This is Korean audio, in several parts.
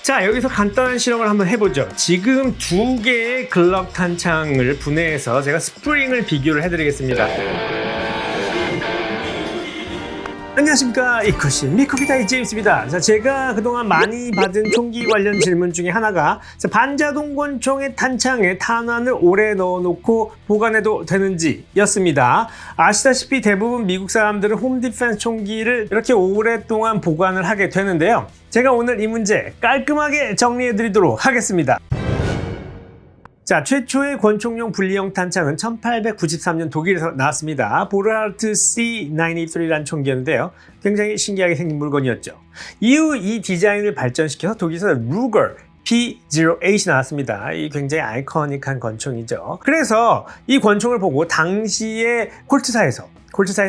자, 여기서 간단한 실험을 한번 해보죠. 지금 두 개의 글럭 탄창을 분해해서 제가 스프링을 비교를 해드리겠습니다. 안녕하십니까, 이컷신 미코비타이 제임스입니다. 자, 제가 그동안 많이 받은 총기 관련 질문 중에 하나가 반자동 권총의 탄창에 탄환을 오래 넣어놓고 보관해도 되는지 였습니다. 아시다시피 대부분 미국 사람들은 홈 디펜스 총기를 이렇게 오랫동안 보관을 하게 되는데요. 제가 오늘 이 문제 깔끔하게 정리해 드리도록 하겠습니다. 자, 최초의 권총용 분리형 탄창은 1893년 독일에서 나왔습니다. 보르하르트 C93라는 총기였는데요. 굉장히 신기하게 생긴 물건이었죠. 이후 이 디자인을 발전시켜서 독일에서 루거 P08이 나왔습니다. 이 굉장히 아이코닉한 권총이죠. 그래서 이 권총을 보고 당시에 콜트사에서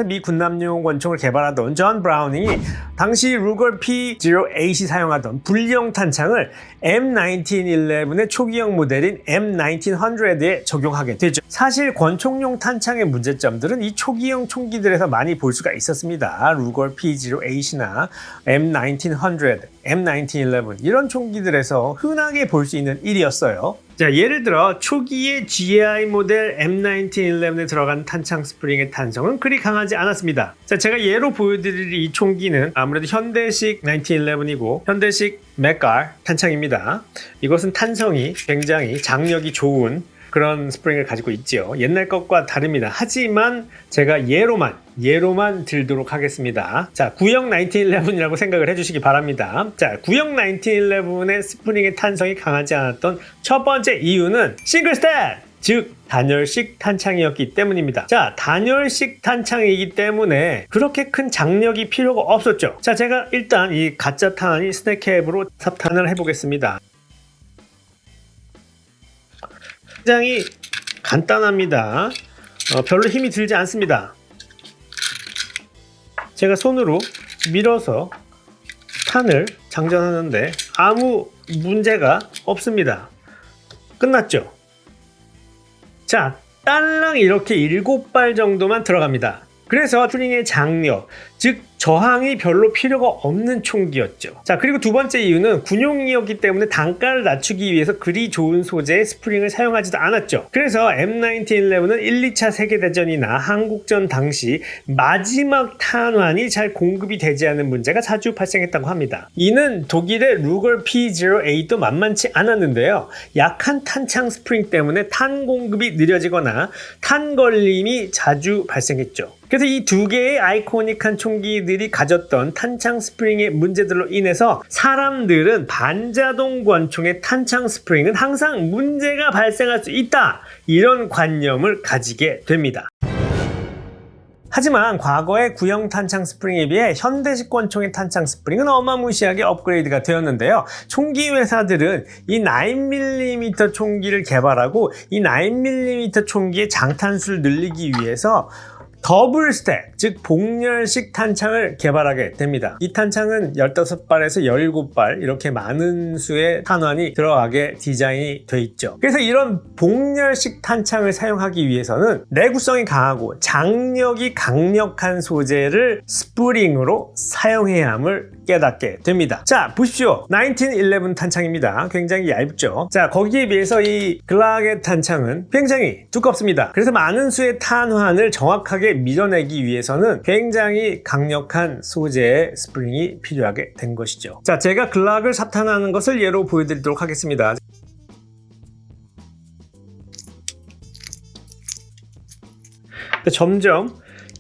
미 군남용 권총을 개발하던 존 브라우닝이 당시 루거 P08이 사용하던 분리형 탄창을 M1911의 초기형 모델인 M1900에 적용하게 되죠. 사실 권총용 탄창의 문제점들은 이 초기형 총기들에서 많이 볼 수가 있었습니다. 루거 P08이나 M1900, M1911 이런 총기들에서 흔하게 볼 수 있는 일이었어요. 자, 예를 들어 초기의 GI 모델 M1911에 들어간 탄창 스프링의 탄성은 그리 강하지 않았습니다. 자, 제가 예로 보여드릴 이 총기는 아무래도 현대식 1911이고 현대식 맥갈 탄창입니다. 이것은 탄성이 굉장히 장력이 좋은 그런 스프링을 가지고 있지요. 옛날 것과 다릅니다. 하지만 제가 예로만 들도록 하겠습니다. 자, 구형 1911이라고 생각을 해주시기 바랍니다. 자, 구형 1911의 스프링의 탄성이 강하지 않았던 첫 번째 이유는 싱글 스택! 즉 단열식 탄창이었기 때문입니다. 자, 단열식 탄창이기 때문에 그렇게 큰 장력이 필요가 없었죠. 자, 제가 일단 이 가짜 탄이 스낵캡으로 삽탄을 해보겠습니다. 굉장히 간단합니다. 별로 힘이 들지 않습니다. 제가 손으로 밀어서 탄을 장전하는데 아무 문제가 없습니다. 끝났죠? 자, 딸랑 이렇게 7발 정도만 들어갑니다. 그래서 스프링의 장력, 즉 저항이 별로 필요가 없는 총기였죠. 자, 그리고 두 번째 이유는 군용이었기 때문에 단가를 낮추기 위해서 그리 좋은 소재의 스프링을 사용하지도 않았죠. 그래서 M1911은 1, 2차 세계대전이나 한국전 당시 마지막 탄환이 잘 공급이 되지 않는 문제가 자주 발생했다고 합니다. 이는 독일의 루거 P08도 만만치 않았는데요. 약한 탄창 스프링 때문에 탄 공급이 느려지거나 탄 걸림이 자주 발생했죠. 그래서 이 두 개의 아이코닉한 총기들이 가졌던 탄창 스프링의 문제들로 인해서 사람들은 반자동 권총의 탄창 스프링은 항상 문제가 발생할 수 있다, 이런 관념을 가지게 됩니다. 하지만 과거의 구형 탄창 스프링에 비해 현대식 권총의 탄창 스프링은 어마무시하게 업그레이드가 되었는데요. 총기 회사들은 이 9mm 총기를 개발하고 이 9mm 총기의 장탄수를 늘리기 위해서 더블 스택, 즉 복렬식 탄창을 개발하게 됩니다. 이 탄창은 15발에서 17발 이렇게 많은 수의 탄환이 들어가게 디자인이 돼 있죠. 그래서 이런 복렬식 탄창을 사용하기 위해서는 내구성이 강하고 장력이 강력한 소재를 스프링으로 사용해야 함을 깨닫게 됩니다. 자, 보십시오. 1911 탄창입니다. 굉장히 얇죠. 자, 거기에 비해서 이 글락의 탄창은 굉장히 두껍습니다. 그래서 많은 수의 탄환을 정확하게 밀어내기 위해서는 굉장히 강력한 소재의 스프링이 필요하게 된 것이죠. 자, 제가 글락을 삽탄하는 것을 예로 보여드리도록 하겠습니다. 점점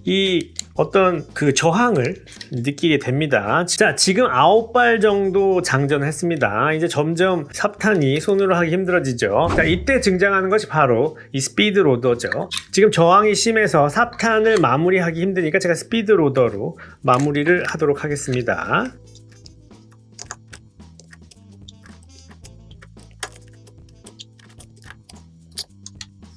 이 어떤 그 저항을 느끼게 됩니다. 자, 지금 9발 정도 장전을 했습니다. 이제 점점 삽탄이 손으로 하기 힘들어지죠. 자, 이때 등장하는 것이 바로 이 스피드 로더죠. 지금 저항이 심해서 삽탄을 마무리하기 힘드니까 제가 스피드 로더로 마무리를 하도록 하겠습니다.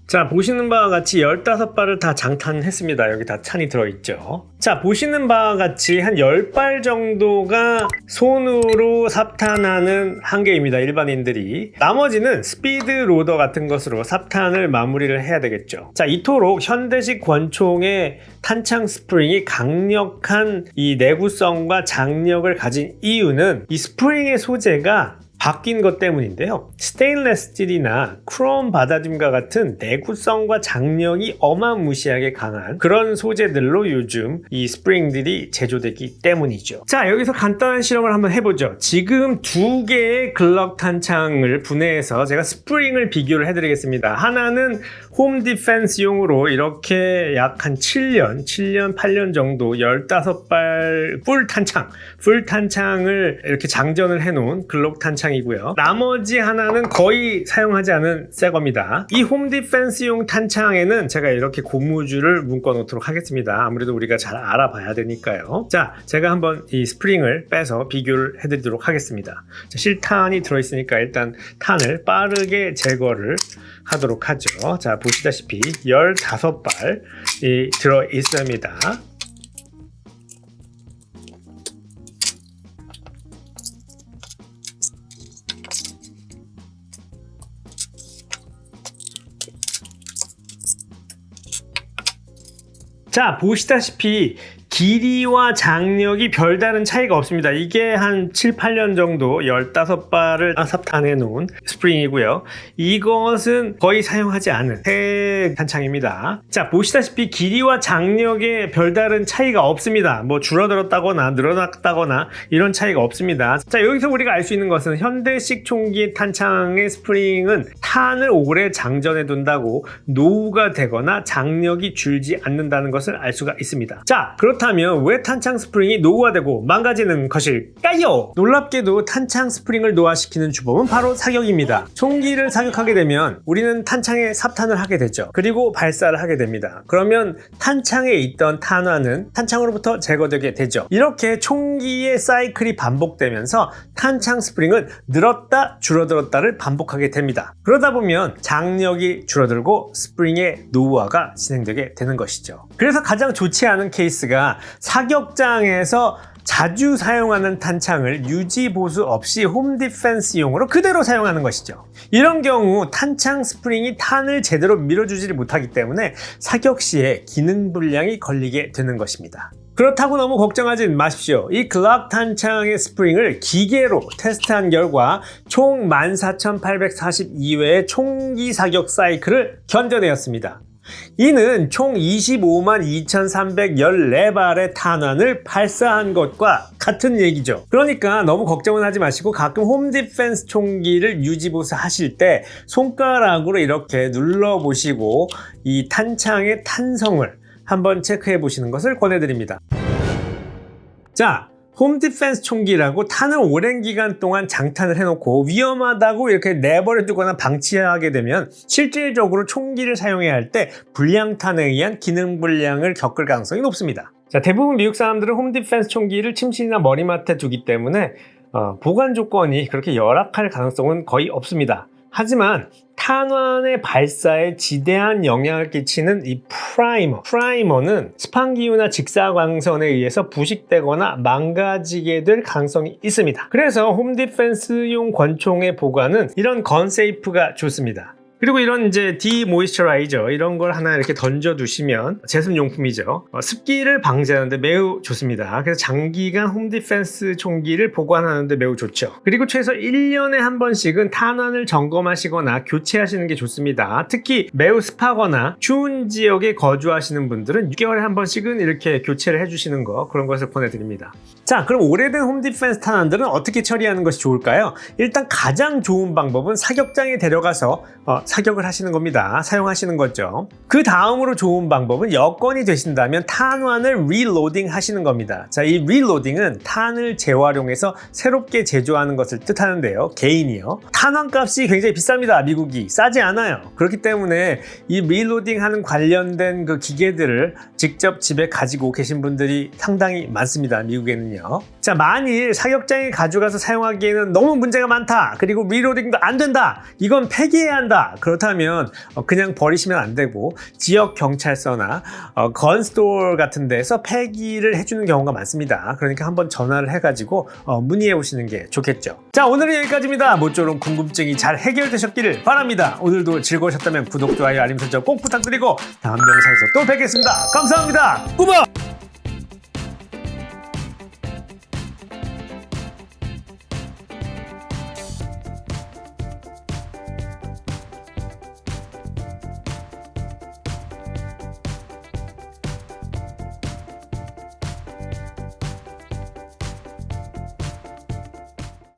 자, 보시는 바와 같이 15발을 다 장탄했습니다. 여기 다 찬이 들어있죠. 자, 보시는 바와 같이 한 10발 정도가 손으로 삽탄하는 한계입니다. 일반인들이. 나머지는 스피드 로더 같은 것으로 삽탄을 마무리를 해야 되겠죠. 자, 이토록 현대식 권총의 탄창 스프링이 강력한 이 내구성과 장력을 가진 이유는 이 스프링의 소재가 바뀐 것 때문인데요. 스테인레스 스틸이나 크롬 바다dim과 같은 내구성과 장력이 어마무시하게 강한 그런 소재들로 요즘 이 스프링들이 제조되기 때문이죠. 자, 여기서 간단한 실험을 한번 해보죠. 지금 두 개의 글럭 탄창을 분해해서 제가 스프링을 비교를 해드리겠습니다. 하나는 홈 디펜스용으로 이렇게 약 한 7년, 8년 정도 15발 풀 탄창을 이렇게 장전을 해놓은 글럭 탄창이고요. 나머지 하나는 거의 사용하지 않은 새 겁니다. 이 홈 디펜스용 탄창에는 제가 이렇게 고무줄을 묶어 놓도록 하겠습니다. 아무래도 우리가 잘 알아봐야 되니까요. 자, 제가 한번 이 스프링을 빼서 비교를 해드리도록 하겠습니다. 자, 실탄이 들어있으니까 일단 탄을 빠르게 제거를 하도록 하죠. 자, 보시다시피 15발이 들어 있습니다. 자, 보시다시피 길이와 장력이 별다른 차이가 없습니다. 이게 한 7, 8년 정도 15발을 삽탄해 놓은 스프링이고요. 이것은 거의 사용하지 않은 새 탄창입니다. 자, 보시다시피 길이와 장력에 별다른 차이가 없습니다. 뭐 줄어들었다거나 늘어났다거나 이런 차이가 없습니다. 자, 여기서 우리가 알 수 있는 것은 현대식 총기 탄창의 스프링은 탄을 오래 장전해 둔다고 노후가 되거나 장력이 줄지 않는다는 것을 알 수가 있습니다. 자, 그렇다면 왜 탄창 스프링이 노후화되고 망가지는 것일까요? 놀랍게도 탄창 스프링을 노화시키는 주범은 바로 사격입니다. 총기를 사격하게 되면 우리는 탄창에 삽탄을 하게 되죠. 그리고 발사를 하게 됩니다. 그러면 탄창에 있던 탄화는 탄창으로부터 제거되게 되죠. 이렇게 총기의 사이클이 반복되면서 탄창 스프링은 늘었다 줄어들었다를 반복하게 됩니다. 그러다 보면 장력이 줄어들고 스프링의 노후화가 진행되게 되는 것이죠. 그래서 가장 좋지 않은 케이스가 사격장에서 자주 사용하는 탄창을 유지 보수 없이 홈 디펜스용으로 그대로 사용하는 것이죠. 이런 경우 탄창 스프링이 탄을 제대로 밀어주지 못하기 때문에 사격 시에 기능 불량이 걸리게 되는 것입니다. 그렇다고 너무 걱정하지 마십시오. 이 글럭 탄창의 스프링을 기계로 테스트한 결과 총 14,842회의 총기 사격 사이클을 견뎌내었습니다. 이는 총 25만 2,314발의 탄환을 발사한 것과 같은 얘기죠. 그러니까 너무 걱정은 하지 마시고 가끔 홈 디펜스 총기를 유지보수 하실 때 손가락으로 이렇게 눌러보시고 이 탄창의 탄성을 한번 체크해 보시는 것을 권해드립니다. 자, 홈 디펜스 총기라고 탄을 오랜 기간 동안 장탄을 해놓고 위험하다고 이렇게 내버려 두거나 방치하게 되면 실질적으로 총기를 사용해야 할 때 불량탄에 의한 기능 불량을 겪을 가능성이 높습니다. 자, 대부분 미국 사람들은 홈 디펜스 총기를 침실이나 머리맡에 두기 때문에 보관 조건이 그렇게 열악할 가능성은 거의 없습니다. 하지만 탄환의 발사에 지대한 영향을 끼치는 이 프라이머는 스판기유나 직사광선에 의해서 부식되거나 망가지게 될 가능성이 있습니다. 그래서 홈 디펜스용 권총의 보관은 이런 건세이프가 좋습니다. 그리고 이런 이제 디모이스처라이저 이런 걸 하나 이렇게 던져 두시면 제습용품이죠. 습기를 방지하는데 매우 좋습니다. 그래서 장기간 홈 디펜스 총기를 보관하는데 매우 좋죠. 그리고 최소 1년에 한 번씩은 탄환을 점검하시거나 교체하시는 게 좋습니다. 특히 매우 습하거나 추운 지역에 거주하시는 분들은 6개월에 한 번씩은 이렇게 교체를 해주시는 거, 그런 것을 권해드립니다. 자, 그럼 오래된 홈 디펜스 탄환들은 어떻게 처리하는 것이 좋을까요? 일단 가장 좋은 방법은 사격장에 데려가서 사격을 하시는 겁니다. 사용하시는 거죠. 그 다음으로 좋은 방법은 여건이 되신다면 탄환을 리로딩 하시는 겁니다. 자, 이 리로딩은 탄을 재활용해서 새롭게 제조하는 것을 뜻하는데요. 개인이요. 탄환 값이 굉장히 비쌉니다. 미국이 싸지 않아요. 그렇기 때문에 이 리로딩 하는 관련된 그 기계들을 직접 집에 가지고 계신 분들이 상당히 많습니다. 미국에는요. 자, 만일 사격장에 가져가서 사용하기에는 너무 문제가 많다, 그리고 리로딩도 안 된다, 이건 폐기해야 한다, 그렇다면 그냥 버리시면 안 되고 지역 경찰서나 건스토어 같은 데서 폐기를 해주는 경우가 많습니다. 그러니까 한번 전화를 해가지고 문의해 보시는 게 좋겠죠. 자, 오늘은 여기까지입니다. 모쪼록 궁금증이 잘 해결되셨기를 바랍니다. 오늘도 즐거우셨다면 구독, 좋아요, 알림 설정 꼭 부탁드리고 다음 영상에서 또 뵙겠습니다. 감사합니다. 꾸벅!